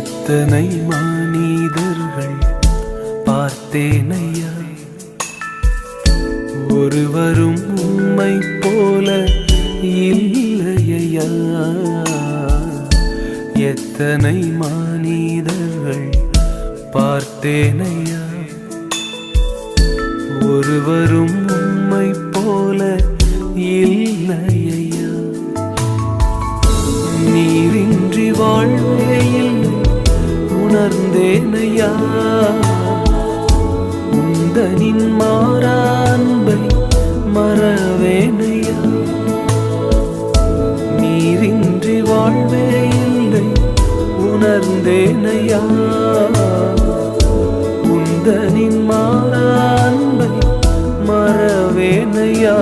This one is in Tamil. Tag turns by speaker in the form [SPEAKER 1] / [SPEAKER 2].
[SPEAKER 1] எத்தனை மனிதர்கள் பார்த்தேனையா, ஒருவரும் உம்மை போல இல்லையா. எத்தனை மனிதர்கள் பார்த்தேனையா, ஒருவரும் உம்மை போல இல்லையா. நீரின்றி வாழ்வே இல்லை உணர்ந்தேனையா, உந்தனின் மாறான்பை மறவேனையா. நீரின்றி வாழ்வே இல்லை உணர்ந்தேனையா, உந்தனின் மாறான்பை மறவேனையா.